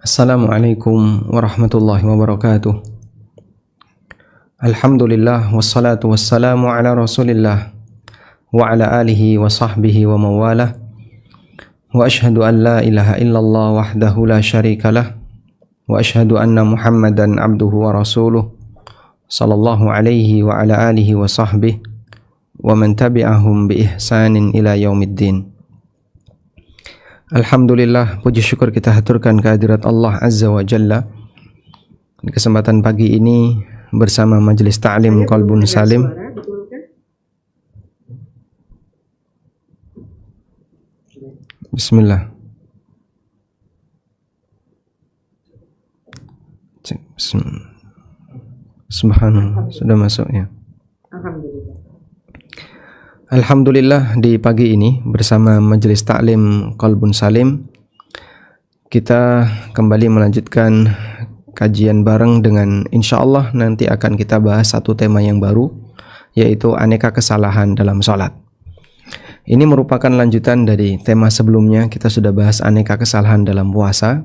Assalamualaikum warahmatullahi wabarakatuh. Alhamdulillah wassalatu wassalamu ala Rasulillah wa ala alihi wa sahbihi wa mawalah. Wa ashhadu an la ilaha illallah wahdahu la syarikalah wa ashhadu anna Muhammadan abduhu wa rasuluh sallallahu alaihi wa ala alihi wa sahbihi wa man tabi'ahum bi ihsanin ila yaumiddin. Alhamdulillah, puji syukur kita haturkan kehadirat Allah Azza wa Jalla. Di kesempatan pagi ini bersama Majelis Ta'lim Qalbun Salim. Bismillah. Subhanallah, sudah masuk ya. Alhamdulillah, di pagi ini bersama Majelis Ta'lim Qalbun Salim kita kembali melanjutkan kajian bareng dengan insyaallah nanti akan kita bahas satu tema yang baru, yaitu aneka kesalahan dalam sholat. Ini merupakan lanjutan dari tema sebelumnya. Kita sudah bahas aneka kesalahan dalam puasa,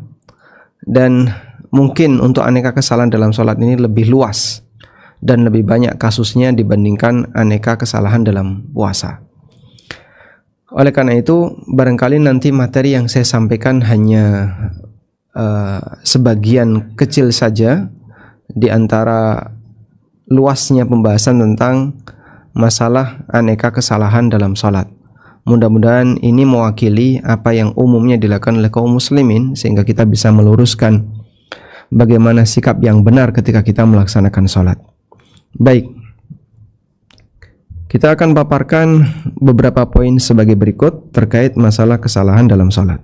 dan mungkin untuk aneka kesalahan dalam sholat ini lebih luas dan lebih banyak kasusnya dibandingkan aneka kesalahan dalam puasa. Oleh karena itu, barangkali nanti materi yang saya sampaikan hanya sebagian kecil saja di antara luasnya pembahasan tentang masalah aneka kesalahan dalam sholat. Mudah-mudahan ini mewakili apa yang umumnya dilakukan oleh kaum muslimin, sehingga kita bisa meluruskan bagaimana sikap yang benar ketika kita melaksanakan sholat. Baik, kita akan paparkan beberapa poin sebagai berikut terkait masalah kesalahan dalam sholat.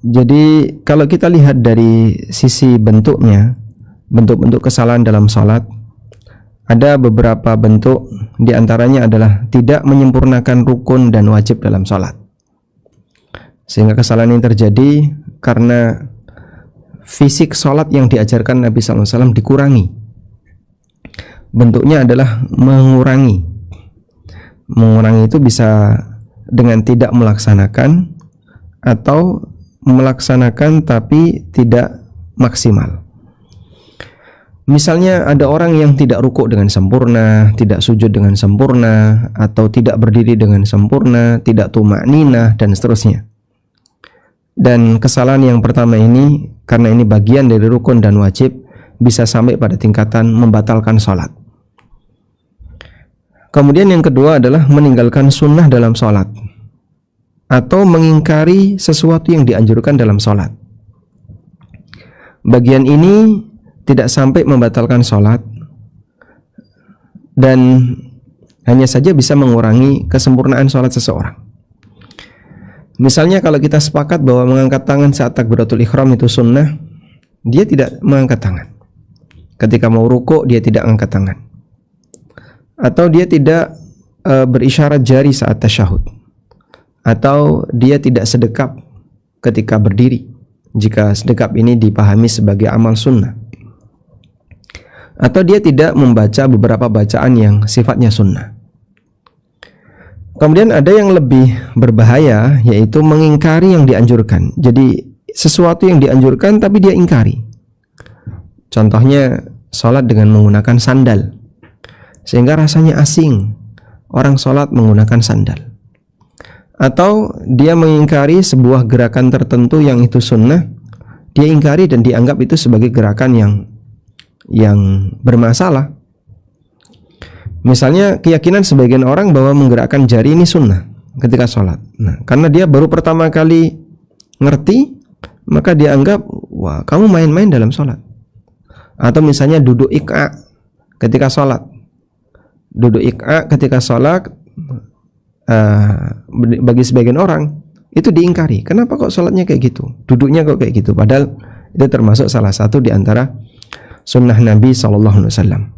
Jadi kalau kita lihat dari sisi bentuknya, bentuk-bentuk kesalahan dalam sholat, ada beberapa bentuk, diantaranya adalah tidak menyempurnakan rukun dan wajib dalam sholat, sehingga kesalahan ini terjadi karena fisik sholat yang diajarkan Nabi SAW dikurangi. Bentuknya adalah mengurangi. Mengurangi itu bisa dengan tidak melaksanakan atau melaksanakan tapi tidak maksimal. Misalnya ada orang yang tidak rukuk dengan sempurna, tidak sujud dengan sempurna, atau tidak berdiri dengan sempurna, tidak tumakninah, dan seterusnya. Dan kesalahan yang pertama ini, karena ini bagian dari rukun dan wajib, bisa sampai pada tingkatan membatalkan sholat. Kemudian yang kedua adalah meninggalkan sunnah dalam sholat, atau mengingkari sesuatu yang dianjurkan dalam sholat. Bagian ini tidak sampai membatalkan sholat, dan hanya saja bisa mengurangi kesempurnaan sholat seseorang. Misalnya kalau kita sepakat bahwa mengangkat tangan saat takbiratul ihram itu sunnah, dia tidak mengangkat tangan. Ketika mau rukuk dia tidak angkat tangan. Atau dia tidak berisyarat jari saat tasyahud. Atau dia tidak sedekap ketika berdiri, jika sedekap ini dipahami sebagai amal sunnah. Atau dia tidak membaca beberapa bacaan yang sifatnya sunnah. Kemudian ada yang lebih berbahaya, yaitu mengingkari yang dianjurkan. Jadi sesuatu yang dianjurkan tapi dia ingkari. Contohnya sholat dengan menggunakan sandal, sehingga rasanya asing orang sholat menggunakan sandal. Atau dia mengingkari sebuah gerakan tertentu yang itu sunnah, dia ingkari dan dianggap itu sebagai gerakan yang bermasalah. Misalnya keyakinan sebagian orang bahwa menggerakkan jari ini sunnah ketika sholat. Nah, karena dia baru pertama kali ngerti, maka dia anggap, wah kamu main-main dalam sholat. Atau misalnya duduk iqa ketika sholat. Duduk iqa ketika sholat bagi sebagian orang itu diingkari. Kenapa kok sholatnya kayak gitu? Duduknya kok kayak gitu? Padahal itu termasuk salah satu di antara sunnah Nabi SAW.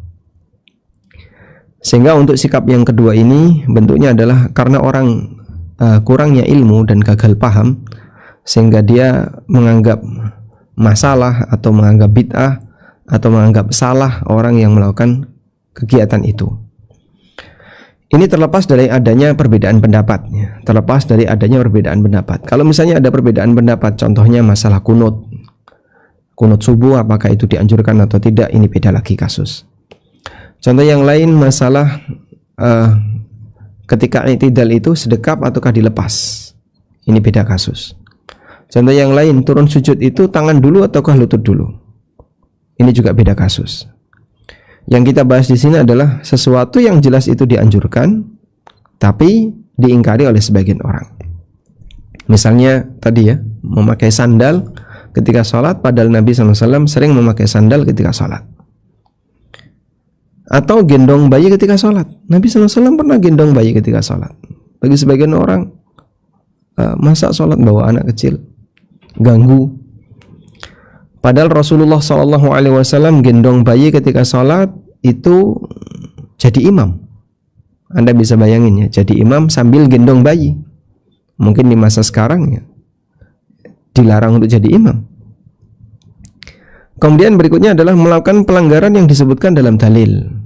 Sehingga untuk sikap yang kedua ini bentuknya adalah karena orang kurangnya ilmu dan gagal paham, sehingga dia menganggap masalah atau menganggap bid'ah atau menganggap salah orang yang melakukan kegiatan itu. Ini terlepas dari adanya perbedaan pendapat, ya. Terlepas dari adanya perbedaan pendapat. Kalau misalnya ada perbedaan pendapat, contohnya masalah kunut subuh, apakah itu dianjurkan atau tidak, ini beda lagi kasus. Contoh yang lain, masalah ketika i'tidal itu sedekap ataukah dilepas, ini beda kasus. Contoh yang lain, turun sujud itu tangan dulu ataukah lutut dulu, ini juga beda kasus. Yang kita bahas di sini adalah sesuatu yang jelas itu dianjurkan, tapi diingkari oleh sebagian orang. Misalnya tadi ya, memakai sandal ketika sholat, padahal Nabi SAW sering memakai sandal ketika sholat. Atau gendong bayi ketika sholat. Nabi SAW pernah gendong bayi ketika sholat. Bagi sebagian orang, masa sholat bawa anak kecil, ganggu. Padahal Rasulullah SAW gendong bayi ketika sholat itu jadi imam. Anda bisa bayangin ya, jadi imam sambil gendong bayi. Mungkin di masa sekarang ya dilarang untuk jadi imam. Kemudian berikutnya adalah melakukan pelanggaran yang disebutkan dalam dalil.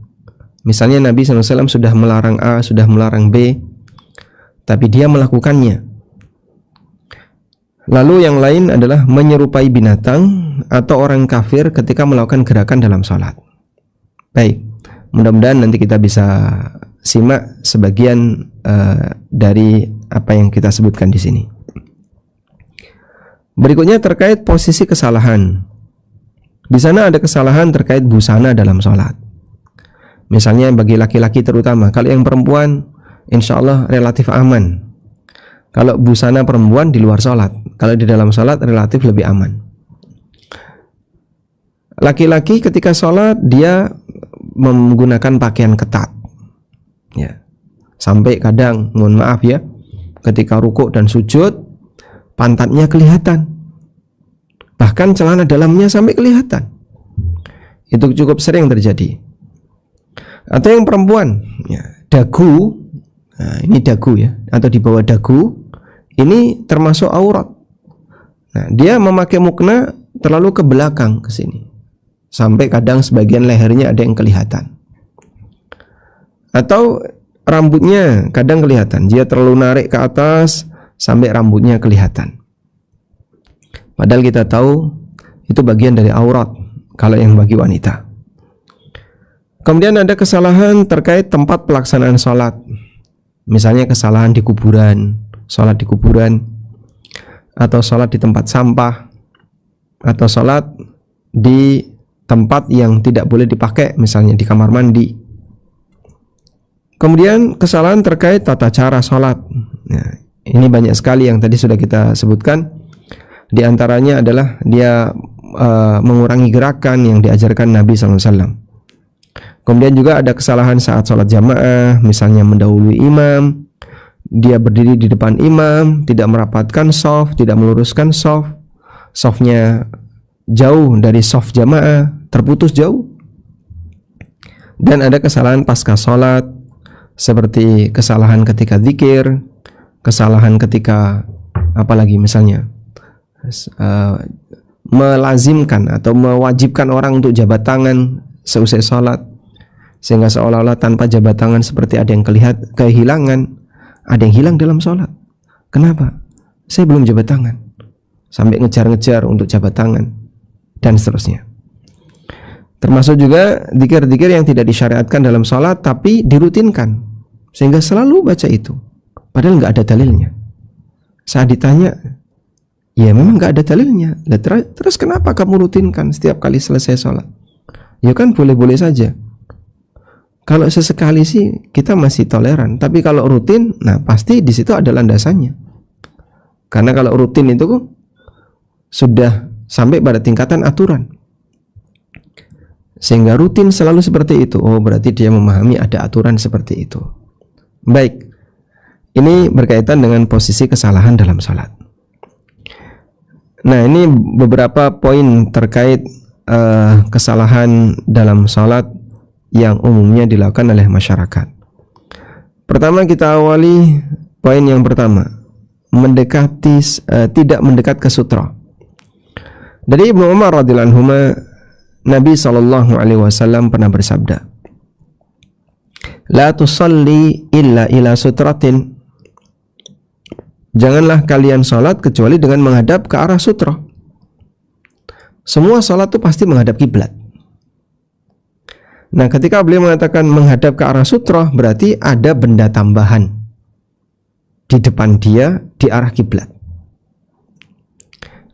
Misalnya Nabi SAW sudah melarang A, sudah melarang B, tapi dia melakukannya. Lalu yang lain adalah menyerupai binatang atau orang kafir ketika melakukan gerakan dalam sholat. Baik, mudah-mudahan nanti kita bisa simak sebagian dari apa yang kita sebutkan di sini. Berikutnya terkait posisi kesalahan. Di sana ada kesalahan terkait busana dalam sholat. Misalnya bagi laki-laki terutama, kalau yang perempuan insya Allah relatif aman. Kalau busana perempuan di luar sholat, kalau di dalam sholat relatif lebih aman. Laki-laki ketika sholat dia menggunakan pakaian ketat, ya. Sampai kadang, mohon maaf ya, ketika rukuk dan sujud pantatnya kelihatan, bahkan celana dalamnya sampai kelihatan. Itu cukup sering terjadi. Atau yang perempuan, ya, dagu, nah ini dagu ya, atau di bawah dagu, ini termasuk aurat. Nah, dia memakai mukna terlalu ke belakang ke sini, sampai kadang sebagian lehernya ada yang kelihatan. Atau rambutnya kadang kelihatan, dia terlalu narik ke atas sampai rambutnya kelihatan. Padahal kita tahu itu bagian dari aurat kalau yang bagi wanita. Kemudian ada kesalahan terkait tempat pelaksanaan sholat. Misalnya kesalahan di kuburan, sholat di kuburan, atau sholat di tempat sampah, atau sholat di tempat yang tidak boleh dipakai, misalnya di kamar mandi. Kemudian kesalahan terkait tata cara sholat. Nah, ini banyak sekali yang tadi sudah kita sebutkan. Di antaranya adalah dia mengurangi gerakan yang diajarkan Nabi SAW. Kemudian juga ada kesalahan saat sholat jamaah, misalnya mendahului imam, dia berdiri di depan imam, tidak merapatkan shaf, tidak meluruskan shaf, shafnya jauh dari shaf jamaah, terputus jauh. Dan ada kesalahan pasca sholat, seperti kesalahan ketika zikir, kesalahan ketika apalagi misalnya melazimkan atau mewajibkan orang untuk jabat tangan seusai sholat, sehingga seolah-olah tanpa jabat tangan seperti ada yang kehilangan, ada yang hilang dalam sholat. Kenapa? Saya belum jabat tangan, sampai ngejar-ngejar untuk jabat tangan, dan seterusnya. Termasuk juga zikir-zikir yang tidak disyariatkan dalam sholat tapi dirutinkan, sehingga selalu baca itu, padahal nggak ada dalilnya. Saat ditanya, ya memang nggak ada dalilnya. Terus kenapa kamu rutinkan setiap kali selesai sholat? Ya kan boleh-boleh saja. Kalau sesekali sih kita masih toleran, tapi kalau rutin, nah pasti di situ ada landasannya. Karena kalau rutin itu sudah sampai pada tingkatan aturan, sehingga rutin selalu seperti itu. Oh, berarti dia memahami ada aturan seperti itu. Baik, ini berkaitan dengan posisi kesalahan dalam salat. Nah, ini beberapa poin terkait kesalahan dalam salat yang umumnya dilakukan oleh masyarakat. Pertama, kita awali poin yang pertama, tidak mendekat ke sutra. Dari Ibnu Umar radhiyallahu anhu, Nabi SAW pernah bersabda, La tusalli illa ila sutratin. Janganlah kalian salat kecuali dengan menghadap ke arah sutra. Semua salat itu pasti menghadap kiblat. Nah, ketika beliau mengatakan menghadap ke arah sutra, berarti ada benda tambahan di depan dia di arah kiblat.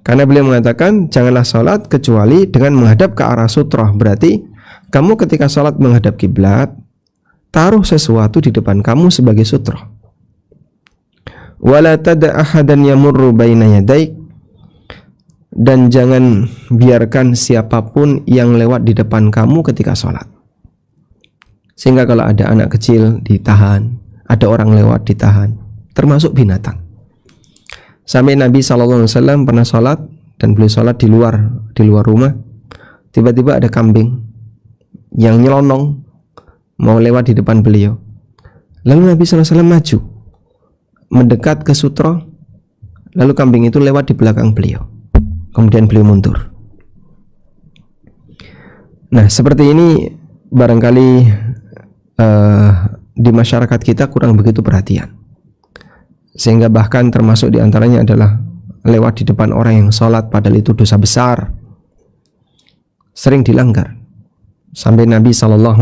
Karena beliau mengatakan janganlah salat kecuali dengan menghadap ke arah sutra. Berarti kamu ketika salat menghadap kiblat, taruh sesuatu di depan kamu sebagai sutra. Wala tada ahadan yamurru baina yadaik, dan jangan biarkan siapapun yang lewat di depan kamu ketika salat. Sehingga kalau ada anak kecil ditahan, ada orang lewat ditahan, termasuk binatang. Sampai Nabi SAW pernah salat, dan beliau salat di luar rumah. Tiba-tiba ada kambing yang nyelonong mau lewat di depan beliau. Lalu Nabi SAW maju, mendekat ke sutra, lalu kambing itu lewat di belakang beliau. Kemudian beliau mundur. Nah, seperti ini barangkali di masyarakat kita kurang begitu perhatian, sehingga bahkan termasuk diantaranya adalah lewat di depan orang yang sholat, padahal itu dosa besar, sering dilanggar. Sampai Nabi SAW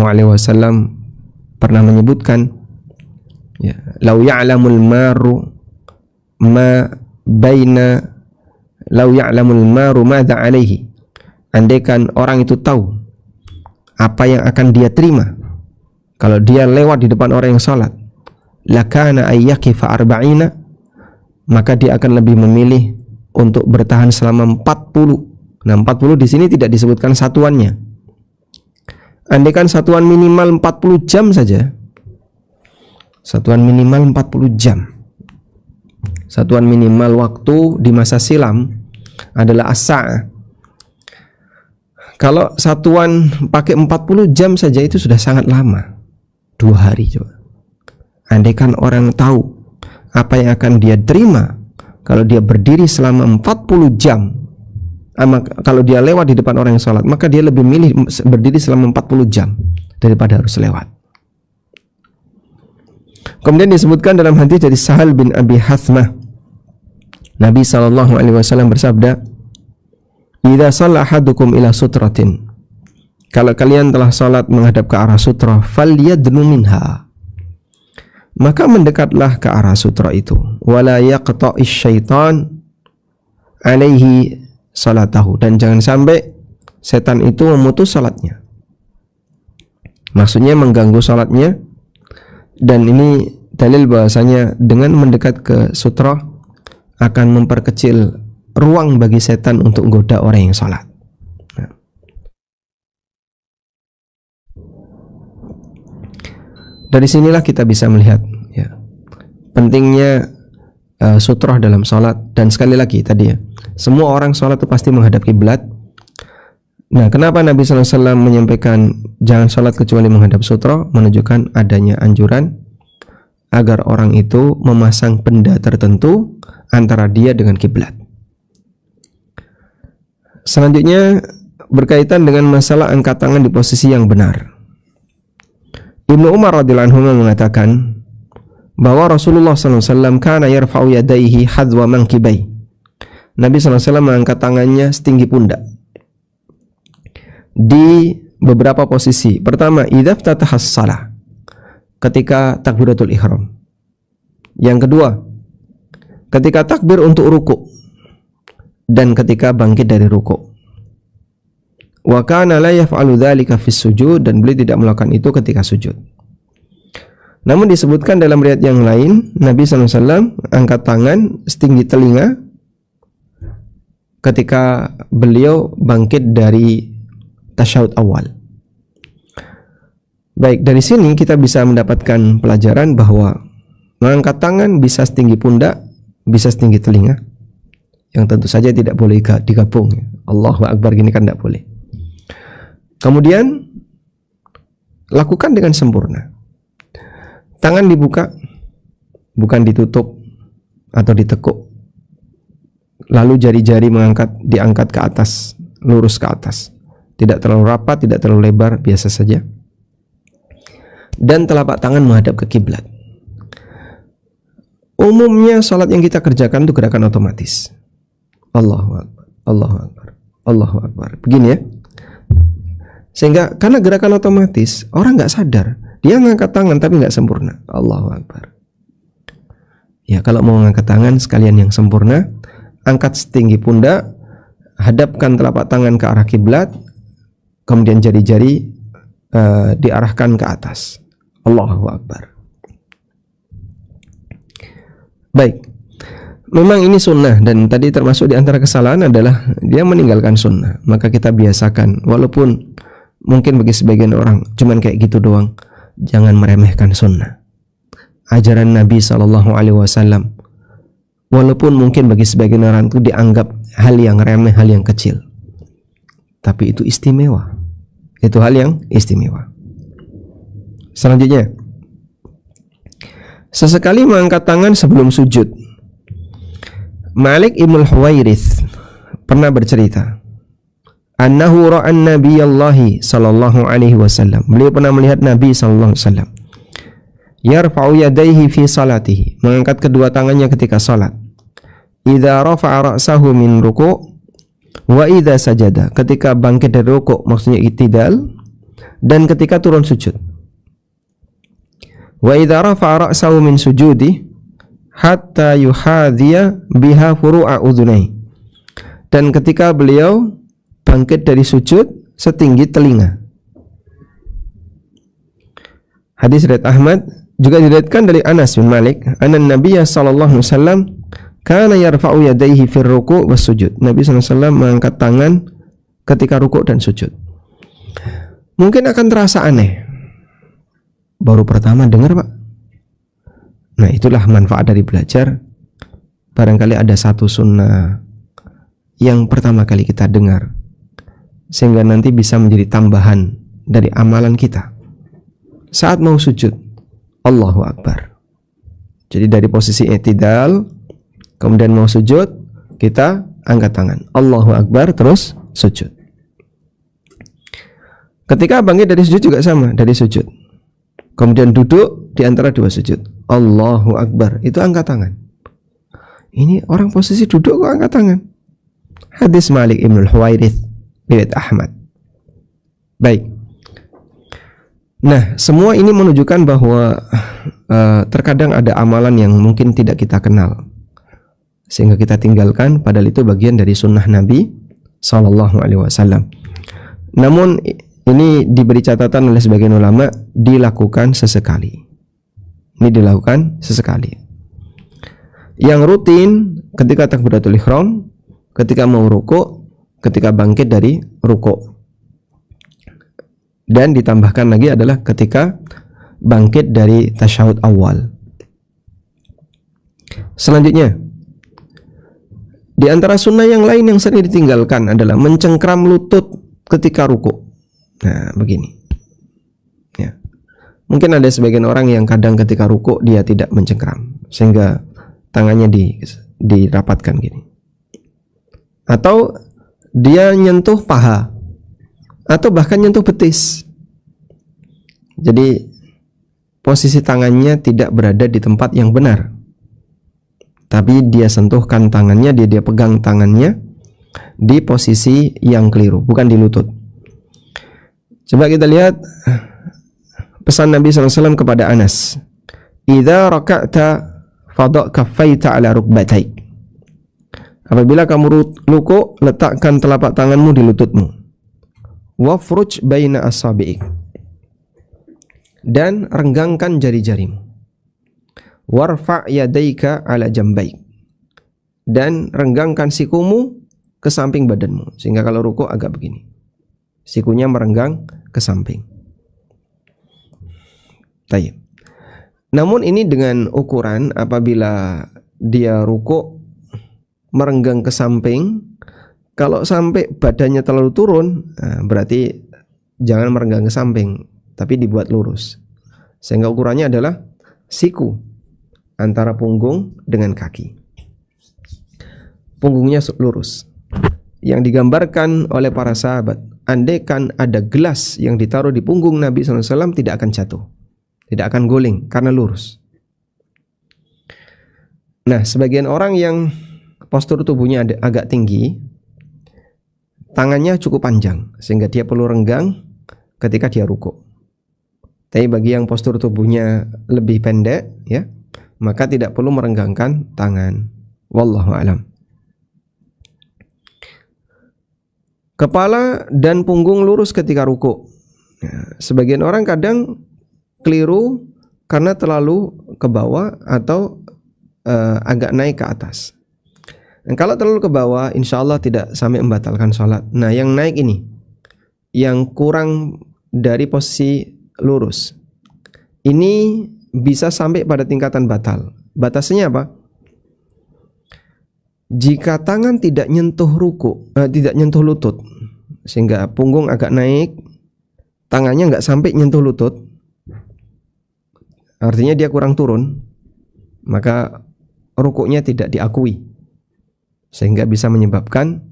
pernah menyebutkan, ya, lau ya'lamul maru ma baina lau ya'lamul maru madza alaihi, andaikan orang itu tahu apa yang akan dia terima kalau dia lewat di depan orang yang salat, lakana ayyaqifa arba'ina, maka dia akan lebih memilih untuk bertahan selama 40. Nah, 40 di sini tidak disebutkan satuannya. Andaikan satuan minimal 40 jam saja. Satuan minimal 40 jam. Satuan minimal waktu di masa silam adalah as-sa'ah. Kalau satuan pakai 40 jam saja itu sudah sangat lama. 2 hari coba. Andaikan orang tahu apa yang akan dia terima kalau dia berdiri selama 40 jam, kalau dia lewat di depan orang yang sholat, maka dia lebih milih berdiri selama 40 jam daripada harus lewat. Kemudian disebutkan dalam hadis dari Sahal bin Abi Hathmah, Nabi SAW bersabda, idza shalla ahadukum ila sutratin, kalau kalian telah salat menghadap ke arah sutra, falyadnu minha, maka mendekatlah ke arah sutra itu, wala yaqta'ish syaitan alaihi salatahu, dan jangan sampai setan itu memutus salatnya. Maksudnya mengganggu salatnya. Dan ini dalil bahasanya dengan mendekat ke sutra akan memperkecil ruang bagi setan untuk menggoda orang yang salat. Dari sinilah kita bisa melihat, ya, pentingnya sutra dalam salat. Dan sekali lagi tadi, ya, semua orang salat itu pasti menghadap kiblat. Nah, kenapa Nabi SAW menyampaikan jangan salat kecuali menghadap sutra? Menunjukkan adanya anjuran agar orang itu memasang benda tertentu antara dia dengan kiblat. Selanjutnya berkaitan dengan masalah angkat tangan di posisi yang benar. Ibnu Umar radhiyallahu anhu mengatakan bahwa Rasulullah SAW kana yarfa'u yadayhi hadwa mankibai. Nabi SAW mengangkat tangannya setinggi pundak di beberapa posisi. Pertama, idza ftataha shalah, ketika takbiratul ihram. Yang kedua, ketika takbir untuk ruku, dan ketika bangkit dari ruku. Wa kana la yaf'alu dzalika fis sujud, dan beliau tidak melakukan itu ketika sujud. Namun disebutkan dalam riwayat yang lain, Nabi SAW angkat tangan setinggi telinga ketika beliau bangkit dari tasyahud awal. Baik, dari sini kita bisa mendapatkan pelajaran bahwa mengangkat tangan bisa setinggi pundak, bisa setinggi telinga, yang tentu saja tidak boleh digabung. Allahu Akbar gini kan tidak boleh. Kemudian lakukan dengan sempurna. Tangan dibuka, bukan ditutup atau ditekuk. Lalu jari-jari diangkat ke atas, lurus ke atas. Tidak terlalu rapat, tidak terlalu lebar, biasa saja. dan telapak tangan menghadap ke kiblat. Umumnya salat yang kita kerjakan itu gerakan otomatis. Allahu Akbar, Allahu Akbar, Allahu Akbar. Begini ya. Sehingga karena gerakan otomatis, orang nggak sadar. Dia ngangkat tangan tapi nggak sempurna. Allahu Akbar. Ya, kalau mau ngangkat tangan sekalian yang sempurna, angkat setinggi pundak, hadapkan telapak tangan ke arah kiblat, kemudian jari-jari diarahkan ke atas. Allahu Akbar. Baik. Memang ini sunnah, dan tadi termasuk di antara kesalahan adalah dia meninggalkan sunnah. Maka kita biasakan, walaupun mungkin bagi sebagian orang cuman kayak gitu doang, jangan meremehkan sunnah. Ajaran Nabi SAW, walaupun mungkin bagi sebagian orang itu dianggap hal yang remeh, hal yang kecil, tapi itu istimewa. Itu hal yang istimewa. Selanjutnya, sesekali mengangkat tangan sebelum sujud. Malik ibn Huwairith pernah bercerita, annahu ra'an nabiyallahi sallallahu alaihi wasallam. Beliau pernah melihat Nabi sallallahu alaihi wasallam yarfa'u yadayhi fi salatihi, mengangkat kedua tangannya ketika salat. Idza rafa'a ra'sahu min ruku' wa idza sajada, ketika bangkit dari ruku' maksudnya i'tidal, dan ketika turun sujud. Wa idza rafa'a ra'sahu min sujudi hatta yuhadhiya biha furu'a udhunai, dan ketika beliau bangkit dari sujud setinggi telinga. Hadis riwayat Ahmad, juga diriwayatkan dari Anas bin Malik, anna Nabiy sallallahu alaihi wasallam kana yarfa'u yadayhi fi ruku' was sujud. Nabi sallallahu alaihi wasallam mengangkat tangan ketika rukuk dan sujud. Mungkin akan terasa aneh. Baru pertama dengar, Pak. Nah, itulah manfaat dari belajar. Barangkali ada satu sunnah yang pertama kali kita dengar, sehingga nanti bisa menjadi tambahan dari amalan kita saat mau sujud. Allahu Akbar. Jadi dari posisi i'tidal, kemudian mau sujud, kita angkat tangan. Allahu Akbar, terus sujud. Ketika bangkit dari sujud juga sama, dari sujud. Kemudian duduk di antara dua sujud. Allahu Akbar, itu angkat tangan. Ini orang posisi duduk kok angkat tangan. Hadis Malik ibn Huwairith riwayat Ahmad. Baik. Nah, semua ini menunjukkan bahwa terkadang ada amalan yang mungkin tidak kita kenal, sehingga kita tinggalkan, padahal itu bagian dari sunnah Nabi SAW. Namun ini diberi catatan oleh sebagian ulama, dilakukan sesekali. Ini dilakukan sesekali. Yang rutin ketika takbiratul ihram, ketika mau rukuk, ketika bangkit dari rukuk. Dan ditambahkan lagi adalah ketika bangkit dari tasyahud awal. Selanjutnya, di antara sunnah yang lain yang sering ditinggalkan adalah mencengkram lutut ketika rukuk. Nah, begini. Ya. Mungkin ada sebagian orang yang kadang ketika rukuk dia tidak mencengkram, sehingga tangannya dirapatkan gini. Atau dia nyentuh paha, atau bahkan nyentuh betis. Jadi posisi tangannya tidak berada di tempat yang benar, tapi dia sentuhkan tangannya, dia pegang tangannya di posisi yang keliru, bukan di lutut. Coba kita lihat pesan Nabi SAW kepada Anas, idza raka'ta fadha' kaffaita ala rukbataik. Apabila kamu ruku', letakkan telapak tanganmu di lututmu. Wafruj baina asabi'ik, dan renggangkan jari-jarimu. Warfa' yadaika ala jambaik, dan renggangkan sikumu ke samping badanmu, sehingga kalau ruku' agak begini, sikunya merenggang ke samping. Tayyib. Namun ini dengan ukuran apabila dia ruku' merenggang ke samping, kalau sampai badannya terlalu turun, nah berarti jangan merenggang ke samping, tapi dibuat lurus. Sehingga ukurannya adalah siku antara punggung dengan kaki. Punggungnya lurus. Yang digambarkan oleh para sahabat, andaikan ada gelas yang ditaruh di punggung Nabi SAW tidak akan jatuh. tidak akan guling karena lurus. Nah, sebagian orang yang postur tubuhnya agak tinggi, tangannya cukup panjang sehingga dia perlu renggang ketika dia rukuk. Tapi bagi yang postur tubuhnya lebih pendek, ya, maka tidak perlu merenggangkan tangan. Wallahu a'lam. Kepala dan punggung lurus ketika rukuk. Ya, sebagian orang kadang keliru karena terlalu ke bawah atau agak naik ke atas. Dan kalau terlalu ke bawah, insya Allah tidak sampai membatalkan sholat. Nah, yang naik ini, yang kurang dari posisi lurus, ini bisa sampai pada tingkatan batal. Batasnya apa? Jika tangan tidak nyentuh tidak nyentuh lutut, sehingga punggung agak naik, tangannya nggak sampai nyentuh lutut, artinya dia kurang turun, maka rukuknya tidak diakui, sehingga bisa menyebabkan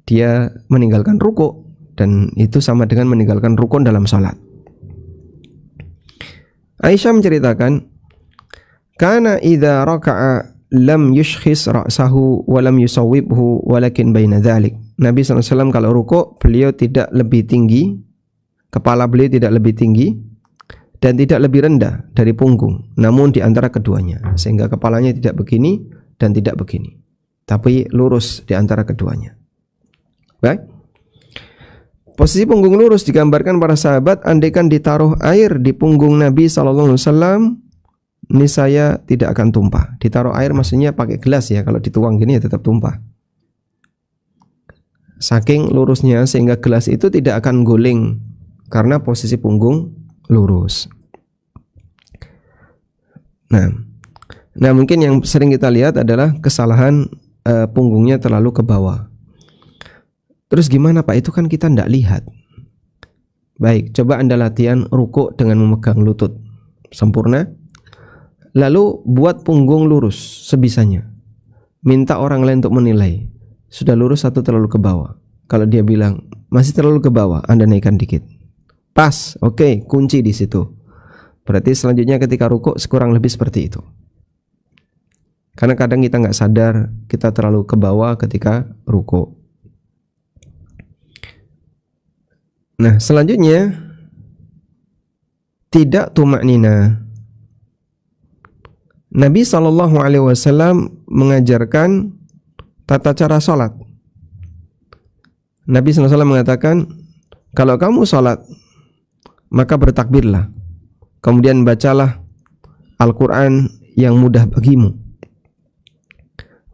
dia meninggalkan rukuk, dan itu sama dengan meninggalkan rukun dalam salat. Aisyah menceritakan, kana idza raka'a lam yushkhis ra'sahu wa lam yusawwibhu walakin baina dzalik. Nabi SAW kalau rukuk, beliau tidak lebih tinggi, kepala beliau tidak lebih tinggi dan tidak lebih rendah dari punggung, namun di antara keduanya, sehingga kepalanya tidak begini dan tidak begini, tapi lurus di antara keduanya. Baik. Posisi punggung lurus digambarkan para sahabat, andaikan ditaruh air di punggung Nabi SAW, niscaya tidak akan tumpah. Ditaruh air maksudnya pakai gelas ya, kalau dituang gini ya tetap tumpah. Saking lurusnya sehingga gelas itu tidak akan guling karena posisi punggung lurus. Nah mungkin yang sering kita lihat adalah kesalahan punggungnya terlalu ke bawah. Terus gimana Pak? Itu kan kita tidak lihat. Baik, coba Anda latihan rukuk dengan memegang lutut sempurna, lalu buat punggung lurus sebisanya. Minta orang lain untuk menilai, sudah lurus atau terlalu ke bawah. Kalau dia bilang masih terlalu ke bawah, Anda naikkan dikit. Pas, oke, kunci di situ. Berarti selanjutnya ketika rukuk kurang lebih seperti itu. Karena kadang kita nggak sadar kita terlalu ke bawah ketika rukuk. Nah, selanjutnya tidak tumaknina. Nabi SAW mengajarkan tata cara sholat. Nabi SAW mengatakan, kalau kamu sholat, maka bertakbirlah, kemudian bacalah Al-Quran yang mudah bagimu,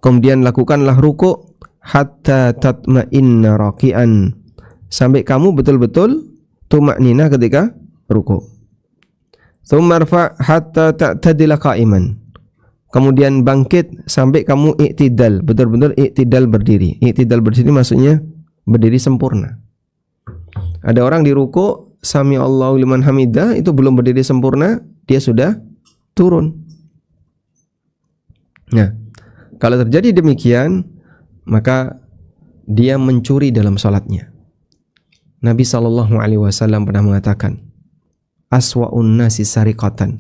kemudian lakukanlah rukuk hatta tatma'inna raki'an, sampai kamu betul-betul tumaknina ketika rukuk. Tsumma rfa' hatta ta'tadila qa'iman, kemudian bangkit sampai kamu i'tidal, betul-betul i'tidal berdiri. I'tidal berdiri maksudnya berdiri sempurna. Ada orang di rukuk, sami Allahu liman hamidah, itu belum berdiri sempurna, dia sudah turun. Nah, kalau terjadi demikian, maka dia mencuri dalam salatnya. Nabi SAW pernah mengatakan, aswa'un nasi sariqatan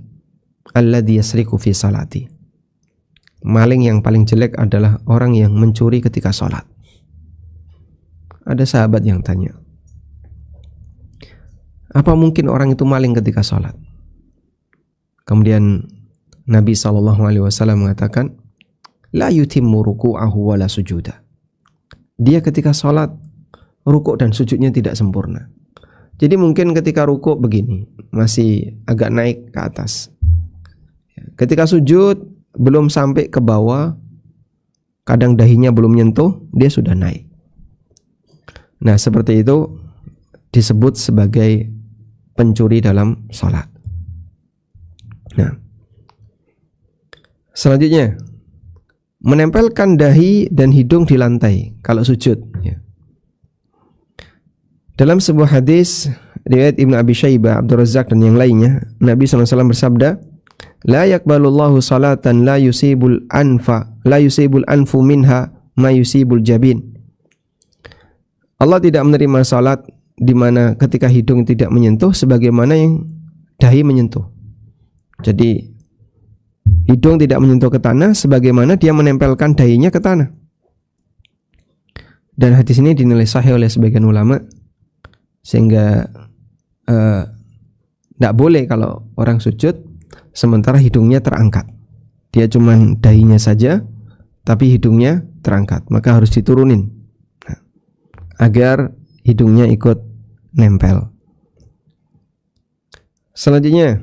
alladhi yasriku fi salati. Maling yang paling jelek adalah orang yang mencuri ketika salat. Ada sahabat yang tanya, apa mungkin orang itu maling ketika salat? Kemudian Nabi SAW mengatakan, la yutimmu ruku'ahu wa la sujuda. Dia ketika salat, rukuk dan sujudnya tidak sempurna. Jadi mungkin ketika rukuk begini, masih agak naik ke atas. Ketika sujud belum sampai ke bawah, kadang dahinya belum nyentuh, dia sudah naik. Nah, seperti itu disebut sebagai pencuri dalam salat. Nah, selanjutnya menempelkan dahi dan hidung di lantai kalau sujud ya. Dalam sebuah hadis riwayat Ibnu Abi Syaibah, Abdul Razzaq dan yang lainnya, Nabi SAW bersabda, la yaqbalullahu salatan la yusibul anfu minha ma yusibul jabin. Allah tidak menerima salat di mana ketika hidung tidak menyentuh sebagaimana yang dahi menyentuh. Jadi hidung tidak menyentuh ke tanah sebagaimana dia menempelkan dahinya ke tanah. Dan hadis ini dinilai sahih oleh sebagian ulama, sehingga tidak boleh kalau orang sujud sementara hidungnya terangkat. Dia cuman dahinya saja tapi hidungnya terangkat, maka harus diturunin agar hidungnya ikut nempel. Selanjutnya,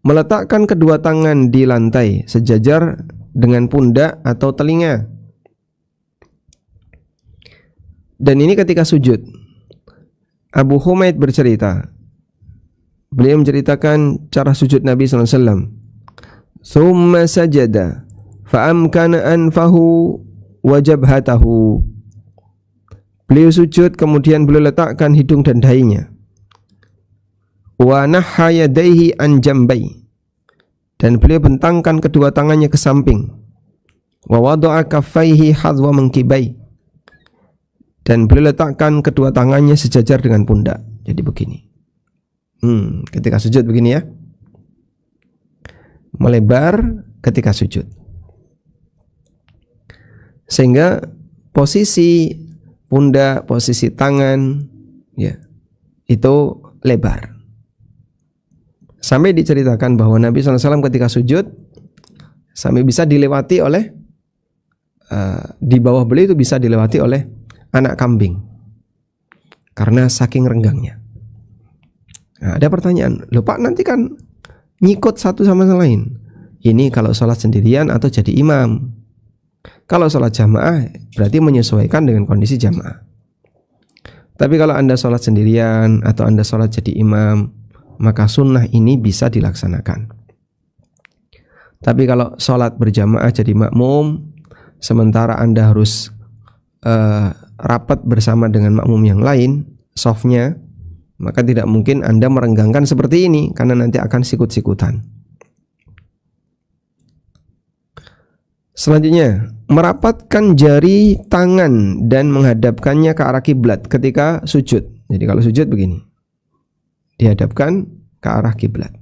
meletakkan kedua tangan di lantai sejajar dengan pundak atau telinga. Dan ini ketika sujud. Abu Humaid bercerita, beliau menceritakan cara sujud Nabi SAW. Thumma sajada fa'amkana anfahu wa jabhatahu. Beliau sujud, kemudian beliau letakkan hidung dan dahinya. Wa nahha yadayhi an jambai, dan beliau bentangkan kedua tangannya ke samping. Wa wada'a kaffaihi hadwa mankibai, dan beliau letakkan kedua tangannya sejajar dengan pundak. Jadi begini. Ketika sujud begini ya. Melebar ketika sujud. Sehingga posisi pundak, posisi tangan ya, itu lebar. Sampai diceritakan bahwa Nabi SAW ketika sujud sampai bisa dilewati oleh di bawah beliau itu bisa dilewati oleh anak kambing karena saking renggangnya. Nah, ada pertanyaan, loh Pak, nanti kan nyikut satu sama lain. Ini kalau sholat sendirian atau jadi imam. Kalau sholat jamaah berarti menyesuaikan dengan kondisi jamaah. Tapi kalau Anda sholat sendirian atau Anda sholat jadi imam, maka sunnah ini bisa dilaksanakan. Tapi kalau sholat berjamaah jadi makmum, sementara Anda harus rapat bersama dengan makmum yang lain, softnya, maka tidak mungkin Anda merenggangkan seperti ini, karena nanti akan sikut-sikutan. Selanjutnya, merapatkan jari tangan dan menghadapkannya ke arah kiblat ketika sujud. Jadi kalau sujud begini, dihadapkan ke arah kiblat,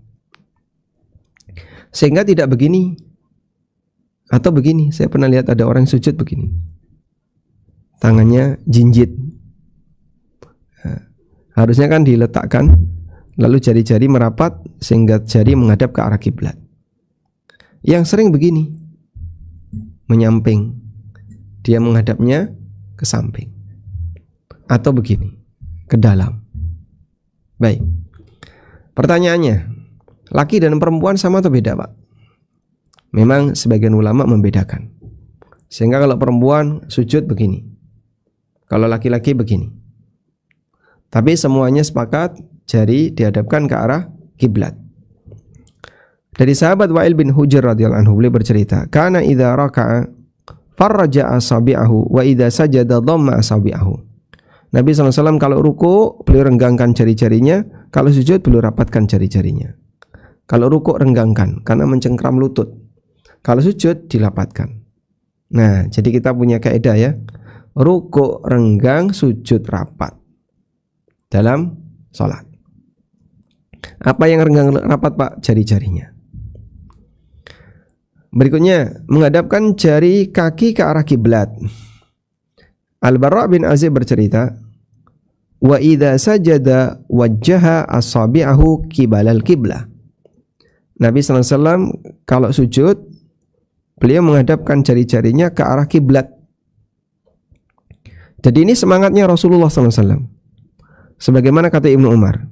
sehingga tidak begini atau begini. Saya pernah lihat ada orang sujud begini, tangannya jinjit. Nah, harusnya kan diletakkan, lalu jari-jari merapat sehingga jari menghadap ke arah kiblat. Yang sering begini, menyamping, dia menghadapnya ke samping, atau begini, ke dalam. Baik. Pertanyaannya, laki dan perempuan sama atau beda, Pak? Memang sebagian ulama membedakan. Sehingga kalau perempuan sujud begini, kalau laki-laki begini. Tapi semuanya sepakat jari dihadapkan ke arah kiblat. Dari sahabat Wa'il bin Hujr radhiyallahu anhu, beliau bercerita, "Kana idza raka'a farraja asabi'ahu wa idza sajada dhamma asabi'ahu." Nabi SAW kalau ruku beliau renggangkan jari-jarinya, kalau sujud beliau rapatkan jari-jarinya. Kalau ruku renggangkan karena mencengkram lutut, kalau sujud dilapatkan. Nah, jadi kita punya kaidah ya, ruku renggang, sujud rapat dalam sholat. Apa yang renggang rapat, Pak? Jari-jarinya. Berikutnya, menghadapkan jari kaki ke arah kiblat. Al-Bara' bin Azib bercerita, wa idza sajada wajjaha asabi'ahu kibalal kiblah. Nabi SAW kalau sujud, beliau menghadapkan jari-jarinya ke arah kiblat. Jadi ini semangatnya Rasulullah SAW. Sebagaimana kata Ibnu Umar,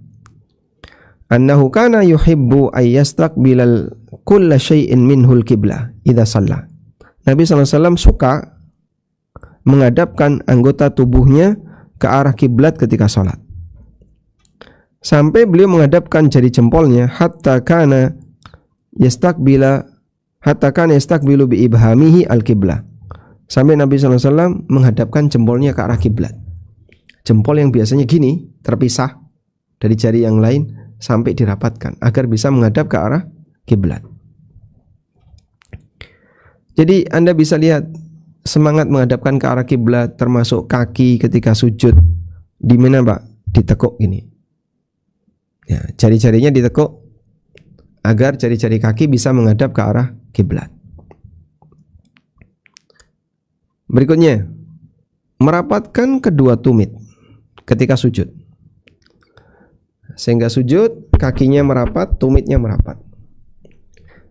annahu kana yuhibbu ayyastaqbilal kulla syai'in minhul kiblah idza shalla. Nabi SAW suka menghadapkan anggota tubuhnya ke arah kiblat ketika sholat. Sampai beliau menghadapkan jari jempolnya hatta kana yastaqbilu bi ibhamihi al-kiblah. Sampai Nabi SAW menghadapkan jempolnya ke arah kiblat. Jempol yang biasanya gini terpisah dari jari yang lain sampai dirapatkan agar bisa menghadap ke arah kiblat. Jadi Anda bisa lihat semangat menghadapkan ke arah kiblat, termasuk kaki ketika sujud. Di mana, Pak? Ditekuk gini. Ya, jari-jarinya ditekuk agar jari-jari kaki bisa menghadap ke arah kiblat. Berikutnya, merapatkan kedua tumit ketika sujud. Sehingga sujud, kakinya merapat, tumitnya merapat.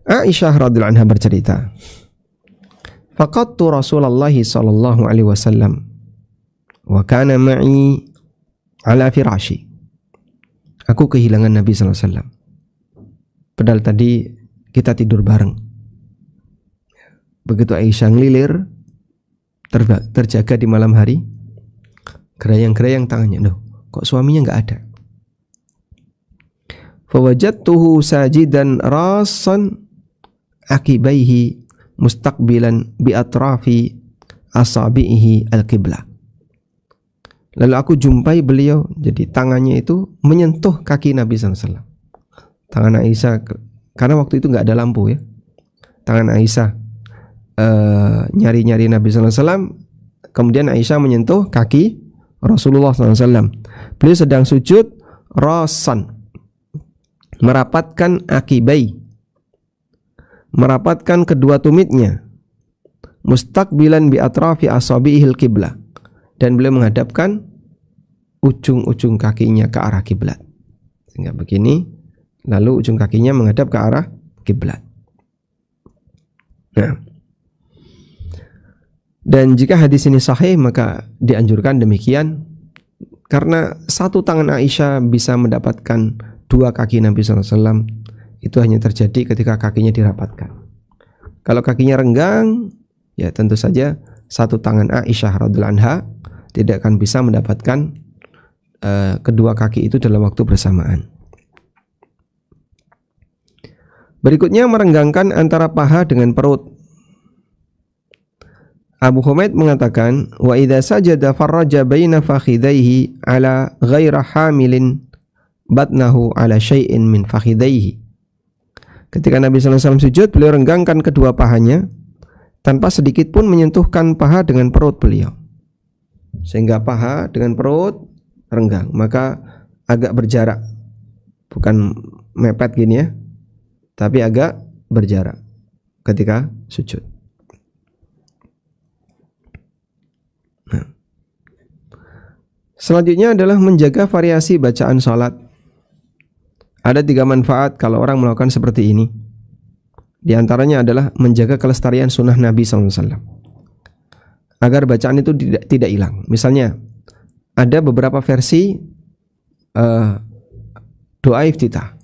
Aisyah radhiyallahu anha bercerita, faqadtu Rasulullah sallallahu alaihi wasallam wa kana ma'i ala firashi. Aku kehilangan Nabi sallallahu alaihi wasallam. Padahal tadi kita tidur bareng. Begitu Aisyah ngelilir, terjaga di malam hari, gerayang-gerayang tangannya, loh, kok suaminya enggak ada? Fawajadtuhu sajidan rasan akibaihi mustaqbilan bi atrafi asabihi al-qiblah. Lalu aku jumpai beliau, jadi tangannya itu menyentuh kaki Nabi SAW. Tangan Aisyah, karena waktu itu nggak ada lampu ya. Tangan Aisyah nyari-nyari Nabi SAW, kemudian Aisyah menyentuh kaki Rasulullah SAW. Beliau sedang sujud rasan, merapatkan akibai, merapatkan kedua tumitnya, mustaqbilan bi atrafi asabi'ihil qiblah, dan beliau menghadapkan ujung-ujung kakinya ke arah kiblat. Sehingga begini, lalu ujung kakinya menghadap ke arah kiblat. Nah, dan jika hadis ini sahih, maka dianjurkan demikian, karena satu tangan Aisyah bisa mendapatkan dua kaki Nabi SAW. Itu hanya terjadi ketika kakinya dirapatkan. Kalau kakinya renggang, ya tentu saja satu tangan Aisyah radhiyallahu anha tidak akan bisa mendapatkan kedua kaki itu dalam waktu bersamaan. Berikutnya, merenggangkan antara paha dengan perut. Abu Humaid mengatakan, wa idza sajada farraja baina fakhidaihi ala ghaira hamilin batnahu ala syai'in min fakhidaihi. Ketika Nabi SAW sujud, beliau renggangkan kedua pahanya tanpa sedikit pun menyentuhkan paha dengan perut beliau, sehingga paha dengan perut renggang, maka agak berjarak, bukan mepet gini ya, tapi agak berjarak ketika sujud. Nah, selanjutnya adalah menjaga variasi bacaan salat. Ada 3 manfaat kalau orang melakukan seperti ini. Di antaranya adalah menjaga kelestarian sunnah Nabi SAW, agar bacaan itu tidak hilang. Misalnya, ada beberapa versi doa iftitah.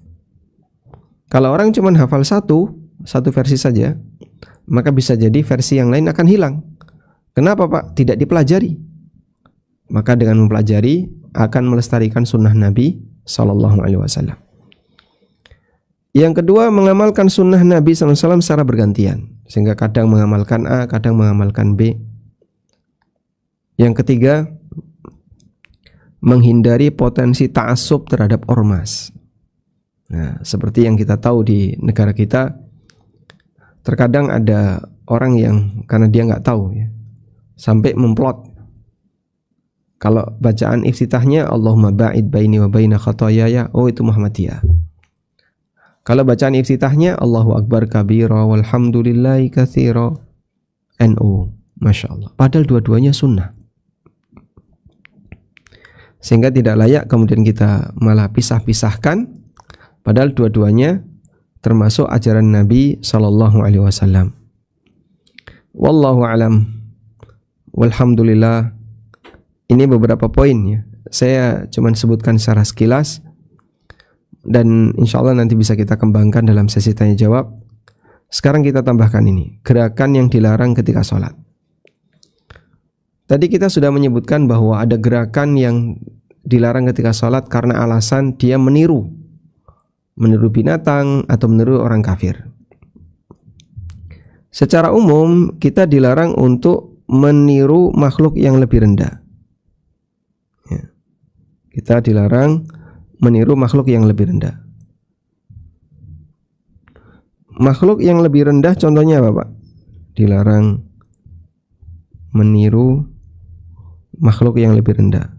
Kalau orang cuma hafal satu versi saja, maka bisa jadi versi yang lain akan hilang. Kenapa Pak? Tidak dipelajari. Maka dengan mempelajari akan melestarikan sunnah Nabi SAW. Yang kedua, mengamalkan sunnah Nabi SAW secara bergantian, sehingga kadang mengamalkan A, kadang mengamalkan B. Yang ketiga, menghindari potensi ta'assub terhadap ormas. Nah, seperti yang kita tahu di negara kita, terkadang ada orang yang karena dia nggak tahu ya, sampai memplot. Kalau bacaan iftitahnya Allahumma ba'id baini wa baina khataayaya, oh itu Muhammadiyah. Kalau bacaan iftitahnya Allahu Akbar kabira walhamdulillahi katsira, NU, Masya Allah. Padahal dua-duanya sunnah. Sehingga tidak layak kemudian kita malah pisah-pisahkan, padahal dua-duanya termasuk ajaran Nabi SAW. Wallahu alam. Walhamdulillah. Ini beberapa poin ya. Saya cuma sebutkan secara sekilas, dan insya Allah nanti bisa kita kembangkan dalam sesi tanya jawab. Sekarang kita tambahkan ini, gerakan yang dilarang ketika sholat. Tadi kita sudah menyebutkan bahwa ada gerakan yang dilarang ketika sholat karena alasan dia meniru binatang atau meniru orang kafir. Secara umum kita dilarang untuk meniru makhluk yang lebih rendah ya. Kita dilarang meniru makhluk yang lebih rendah. Makhluk yang lebih rendah contohnya apa Pak? Dilarang meniru makhluk yang lebih rendah.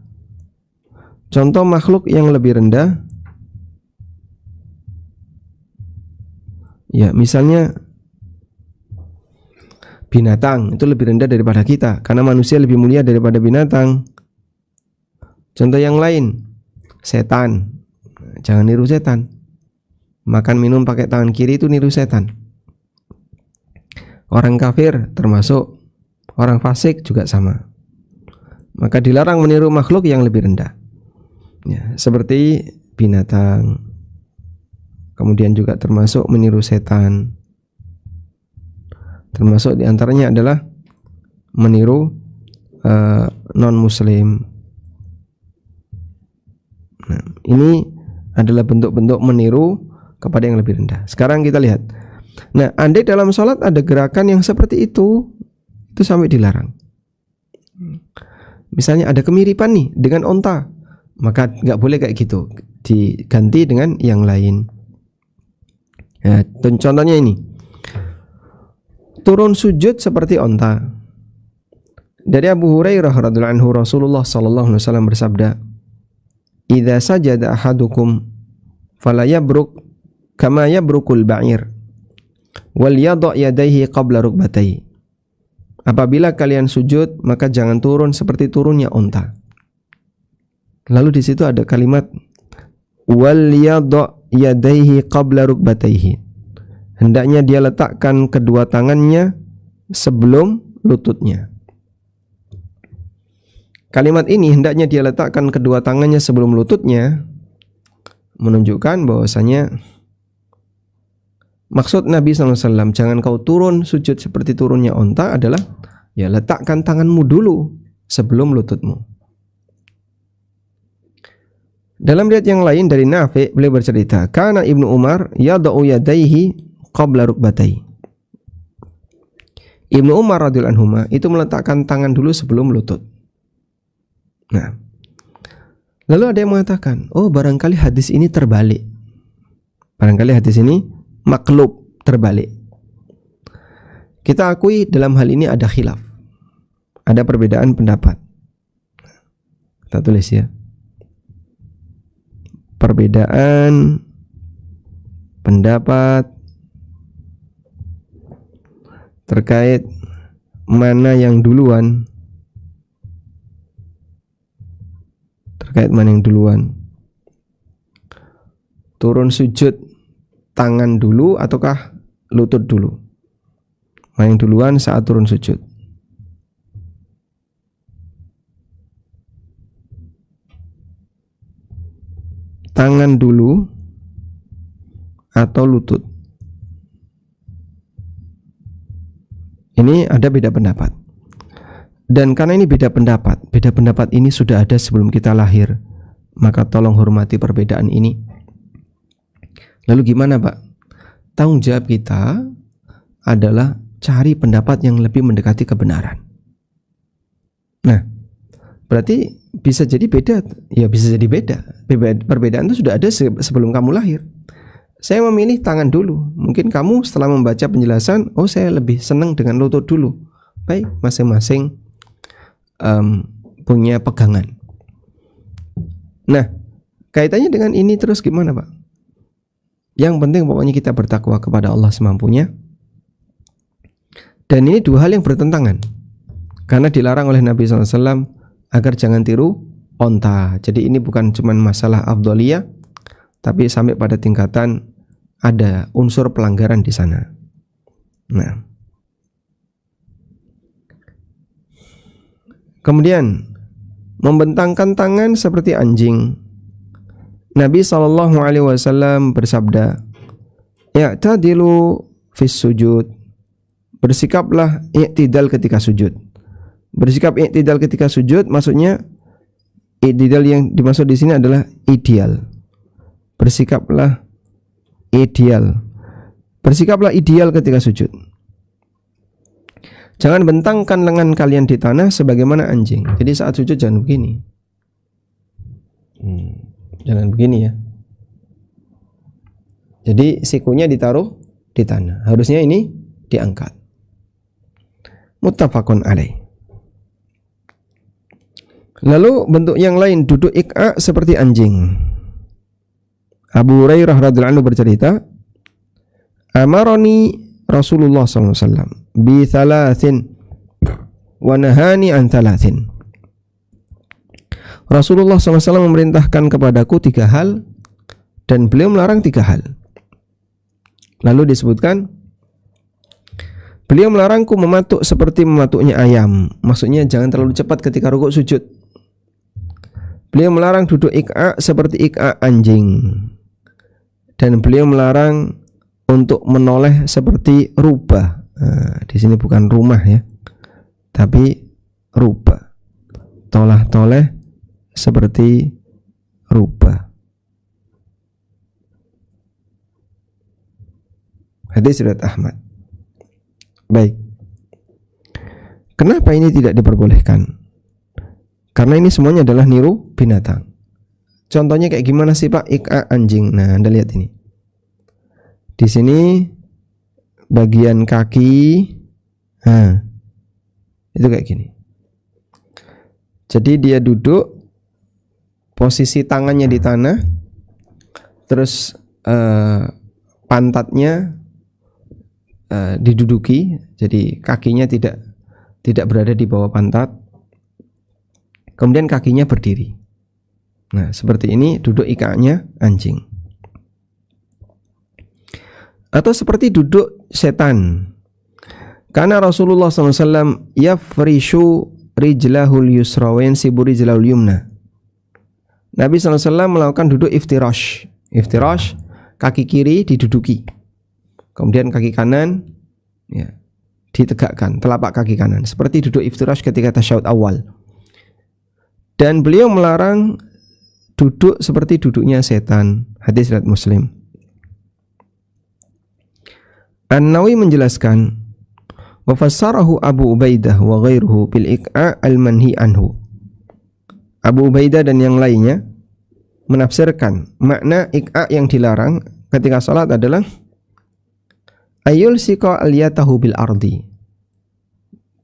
Contoh makhluk yang lebih rendah, Ya, misalnya binatang itu lebih rendah daripada kita karena manusia lebih mulia daripada binatang. Contoh yang lain, setan. Jangan niru setan. Makan minum pakai tangan kiri itu niru setan. Orang kafir termasuk orang fasik juga sama. Maka dilarang meniru makhluk yang lebih rendah. Ya, seperti binatang. Kemudian juga termasuk meniru setan. Termasuk diantaranya adalah meniru non-muslim. Nah, ini adalah bentuk-bentuk meniru kepada yang lebih rendah. Sekarang kita lihat. Nah, andai dalam sholat ada gerakan yang seperti itu sampai dilarang. Misalnya ada kemiripan nih dengan onta, maka nggak boleh kayak gitu. Diganti dengan yang lain. Ya, contohnya ini. Turun sujud seperti onta. Dari Abu Hurairah radhiyallahu anhu, Rasulullah sallallahu alaihi wasallam bersabda, "Idza sajada ahadukum fala yabruk kama yabrukul ba'ir wal yadha yadayhi qabla rukbatayhi." Apabila kalian sujud, maka jangan turun seperti turunnya onta. Lalu di situ ada kalimat wal yadha yadayhi qabla rukbatayhi. Hendaknya dia letakkan kedua tangannya sebelum lututnya. Kalimat ini hendaknya dia letakkan kedua tangannya sebelum lututnya menunjukkan bahwasanya maksud Nabi SAW, jangan kau turun sujud seperti turunnya onta adalah ya letakkan tanganmu dulu sebelum lututmu. Dalam riwayat yang lain dari Nafi, beliau bercerita, kana Ibnu Umar yada'u yadaihi qabla rukbatai. Ibnu Umar radhiyallahu anhuma itu meletakkan tangan dulu sebelum lutut. Nah, lalu ada yang mengatakan, oh barangkali hadis ini terbalik. Barangkali hadis ini maklub, terbalik. Kita akui dalam hal ini ada khilaf. Ada perbedaan pendapat. Kita tulis ya. Perbedaan pendapat terkait mana yang duluan. Turun sujud tangan dulu ataukah lutut dulu? Mana yang duluan saat turun sujud? Tangan dulu atau lutut? Ini ada beda pendapat. Dan karena ini beda pendapat ini sudah ada sebelum kita lahir, maka tolong hormati perbedaan ini. Lalu gimana, Pak? Tanggung jawab kita adalah cari pendapat yang lebih mendekati kebenaran. Nah, berarti bisa jadi beda. Ya bisa jadi beda. Perbedaan itu sudah ada sebelum kamu lahir. Saya memilih tangan dulu. Mungkin kamu setelah membaca penjelasan, oh saya lebih senang dengan lutut dulu. Baik, masing-masing punya pegangan. Nah, kaitannya dengan ini terus gimana, Pak? Yang penting pokoknya kita bertakwa kepada Allah semampunya. Dan ini dua hal yang bertentangan. Karena dilarang oleh Nabi SAW agar jangan tiru onta. Jadi ini bukan cuma masalah afdholiyah, tapi sampai pada tingkatan ada unsur pelanggaran di sana. Nah, kemudian membentangkan tangan seperti anjing. Nabi SAW bersabda, "I'tadilu fis sujud." Bersikaplah i'tidal ketika sujud. Bersikap i'tidal ketika sujud maksudnya i'tidal yang dimaksud di sini adalah ideal. Bersikaplah ideal. Bersikaplah ideal ketika sujud. Jangan bentangkan lengan kalian di tanah sebagaimana anjing. Jadi saat sujud jangan begini. Jangan begini ya. Jadi sikunya ditaruh di tanah. Harusnya ini diangkat. Muttafaqun alaih. Lalu bentuk yang lain duduk ik'a seperti anjing. Abu Hurairah radhiyallahu anhu bercerita, Amaroni Rasulullah SAW bi thalathin wa nahani an thalathin. Rasulullah SAW memerintahkan kepadaku 3 hal dan beliau melarang 3 hal. Lalu disebutkan, beliau melarangku mematuk seperti mematuknya ayam. Maksudnya jangan terlalu cepat ketika rukuk sujud. Beliau melarang duduk ik'a seperti ik'a anjing. Dan beliau melarang untuk menoleh seperti rubah. Nah, di sini bukan rumah ya, tapi rubah. Tolah-toleh seperti rubah. Hadis riwayat Ahmad. Baik. Kenapa ini tidak diperbolehkan? Karena ini semuanya adalah niru binatang. Contohnya kayak gimana sih Pak? Ik'a anjing. Nah, Anda lihat ini. Di sini bagian kaki, itu kayak gini. Jadi dia duduk, posisi tangannya di tanah, terus pantatnya diduduki, jadi kakinya tidak berada di bawah pantat. Kemudian kakinya berdiri. Nah, seperti ini duduk ika'nya anjing. Atau seperti duduk setan. Karena Rasulullah SAW yafrishu rijlahul yusra wa yansibu rijlahul yumna. Nabi SAW melakukan duduk iftirash. Iftirash, kaki kiri diduduki. Kemudian kaki kanan ya, ditegakkan, telapak kaki kanan. Seperti duduk iftirash ketika tasyahud awal. Dan beliau melarang duduk seperti duduknya setan. Hadis riwayat Muslim. An-Nawawi menjelaskan, wa fassarahu Abu Ubaidah wa ghairuhu bil iqa' al-manhi anhu. Abu Ubaidah dan yang lainnya menafsirkan makna iqa' yang dilarang ketika salat adalah ayul siqa al-yatahu bil ardi.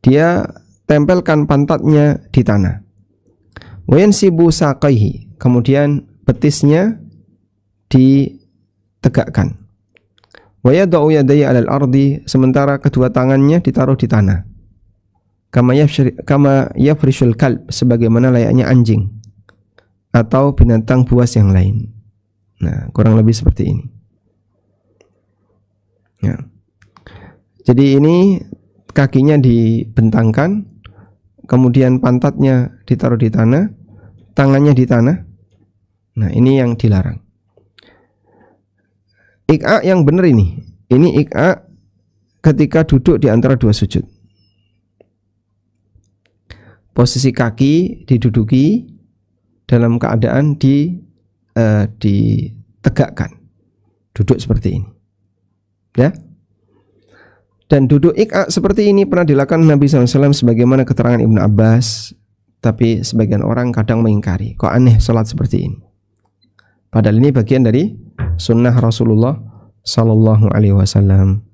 Dia tempelkan pantatnya di tanah. Wa yansibu saqaihi, kemudian betisnya ditegakkan. Wa yada'u yadayhi 'alal ardi, sementara kedua tangannya ditaruh di tanah. Kama yafrishul kalb, sebagaimana layaknya anjing atau binatang buas yang lain. Nah, kurang lebih seperti ini. Ya. Jadi ini kakinya dibentangkan, kemudian pantatnya ditaruh di tanah, tangannya di tanah. Nah, ini yang dilarang. Iqa' yang benar ini iqa' ketika duduk di antara 2 sujud. Posisi kaki diduduki dalam keadaan ditegakkan. Duduk seperti ini. Ya. Dan duduk iqa' seperti ini pernah dilakukan Nabi SAW sebagaimana keterangan Ibnu Abbas. Tapi sebagian orang kadang mengingkari. Kok aneh salat seperti ini? Padahal ini bagian dari sunnah Rasulullah Sallallahu Alaihi Wasallam.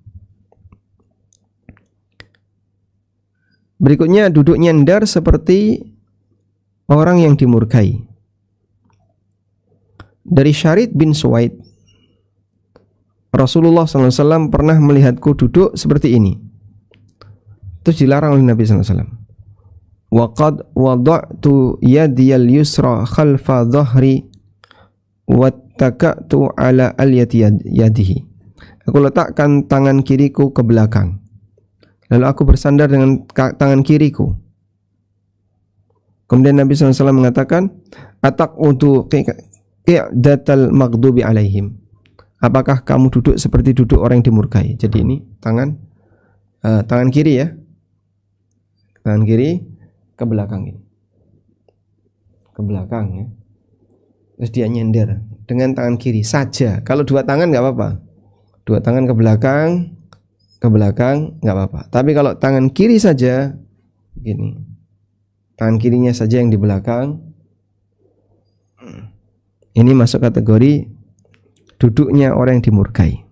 Berikutnya duduk nyender seperti orang yang dimurkai. Dari Syarid bin Suwaid, Rasulullah SAW pernah melihatku duduk seperti ini. Terus dilarang oleh Nabi SAW. Wa qad wada'tu yadiyal yusra khalfa dhahri wattaka'tu ala alyati yadihi. Aku letakkan tangan kiriku ke belakang, lalu aku bersandar dengan tangan kiriku. Kemudian Nabi SAW mengatakan, ataqudu qi'datal maghdubi alaihim. Apakah kamu duduk seperti duduk orang yang dimurkai? Jadi ini tangan kiri ya, tangan kiri ke belakang ini, ke belakang ya. Terus dia nyender dengan tangan kiri saja. Kalau 2 tangan nggak apa-apa. 2 tangan ke belakang nggak apa-apa. Tapi kalau tangan kiri saja, gini, tangan kirinya saja yang di belakang, ini masuk kategori duduknya orang yang dimurkai.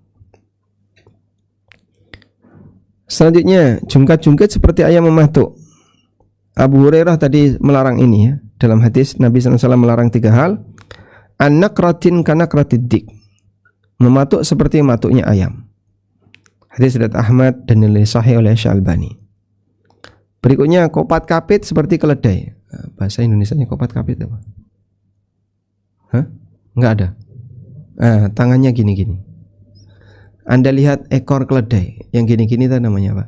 Selanjutnya, jungkat-jungkit seperti ayam mematuk. Abu Hurairah tadi melarang ini ya. Dalam hadis Nabi SAW melarang 3 hal. An-nakratin kanakratidik, mematuk seperti matuknya ayam. Hadis riwayat Ahmad dan dinilai sahih oleh Syalbani. Berikutnya kopat kapit seperti keledai. Bahasa Indonesianya kopat kapit apa? Hah? Enggak ada. Tangannya gini-gini. Anda lihat ekor keledai yang gini-gini itu namanya apa?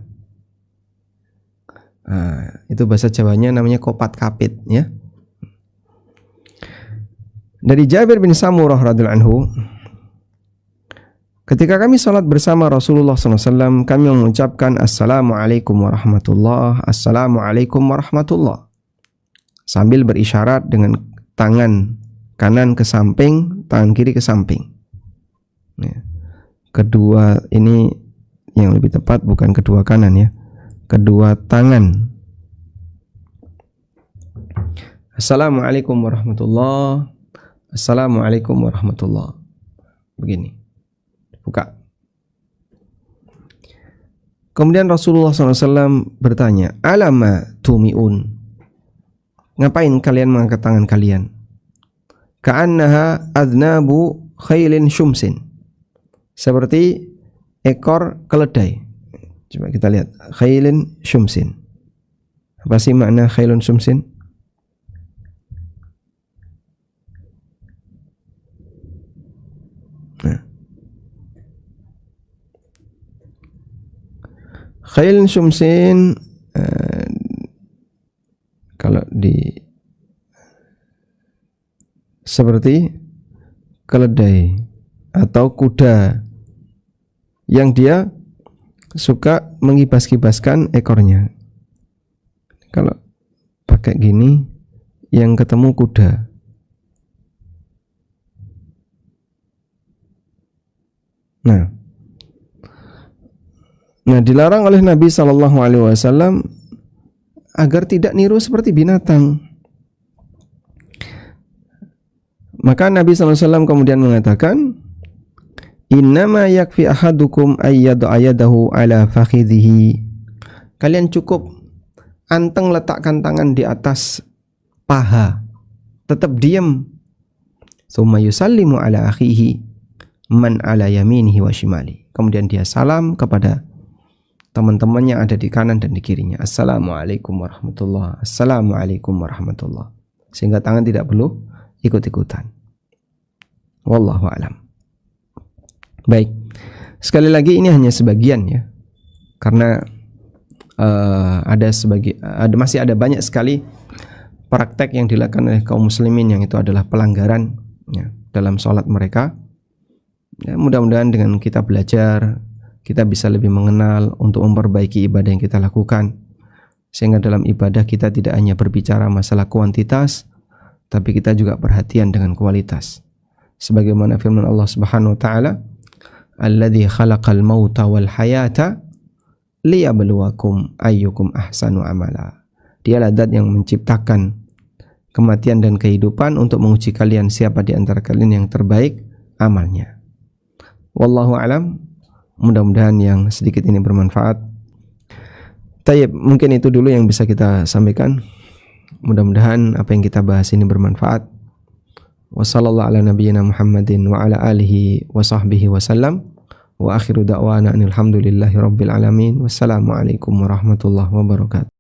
Itu bahasa Jawanya namanya kopat kapit, ya. Dari Jabir bin Samurah radhiyallahu anhu, ketika kami salat bersama Rasulullah SAW, kami mengucapkan Assalamualaikum warahmatullah, Assalamualaikum warahmatullah, sambil berisyarat dengan tangan kanan ke samping, tangan kiri ke samping. Kedua ini yang lebih tepat, bukan kedua kanan, ya, kedua tangan. Assalamualaikum warahmatullah, Assalamualaikum warahmatullah. Begini, buka. Kemudian Rasulullah SAW bertanya, alama tumi'un, ngapain kalian mengangkat tangan kalian? Ka'annaha adnabu khailin syumsin, seperti ekor keledai. Coba kita lihat, khailin syumsin. Apa sih makna khailun syumsin? Khailun syumsin, kalau di seperti keledai atau kuda yang dia suka mengibas-ibaskan ekornya. Kalau pakai gini, yang ketemu kuda. Nah, dilarang oleh Nabi SAW agar tidak niru seperti binatang. Maka Nabi SAW kemudian mengatakan, innama yakfi ahadukum ayyad'a yadahu ala fakhidhihi. Kalian cukup anteng letakkan tangan di atas paha, tetap diam. Tsumma yusallimu ala akhihi man ala yaminihi wa shimali. Kemudian dia salam kepada teman-temannya ada di kanan dan di kirinya. Assalamualaikum warahmatullah, Assalamualaikum warahmatullah. Sehingga tangan tidak perlu ikut-ikutan. Wallahu alam. Baik, sekali lagi ini hanya sebagian, ya, karena masih ada banyak sekali praktek yang dilakukan oleh kaum muslimin yang itu adalah pelanggaran, ya, dalam sholat mereka. Ya, mudah-mudahan dengan kita belajar, kita bisa lebih mengenal untuk memperbaiki ibadah yang kita lakukan, sehingga dalam ibadah kita tidak hanya berbicara masalah kuantitas, tapi kita juga perhatian dengan kualitas. Sebagaimana firman Allah Subhanahu wa taala, alladzi khalaqal mauta wal hayata liyabluwakum ayyukum ahsanu amala. Dialah zat yang menciptakan kematian dan kehidupan untuk menguji kalian siapa di antara kalian yang terbaik amalnya. Wallahu alam. Mudah-mudahan yang sedikit ini bermanfaat. Tayyib, mungkin itu dulu yang bisa kita sampaikan. Mudah-mudahan apa yang kita bahas ini bermanfaat. Wassallallahu ala nabiyyina Muhammadin wa ala alihi wa sahbihi wasallam. Wa akhiru da'wana alhamdulillahi rabbil alamin. Wassalamualaikum warahmatullahi wabarakatuh.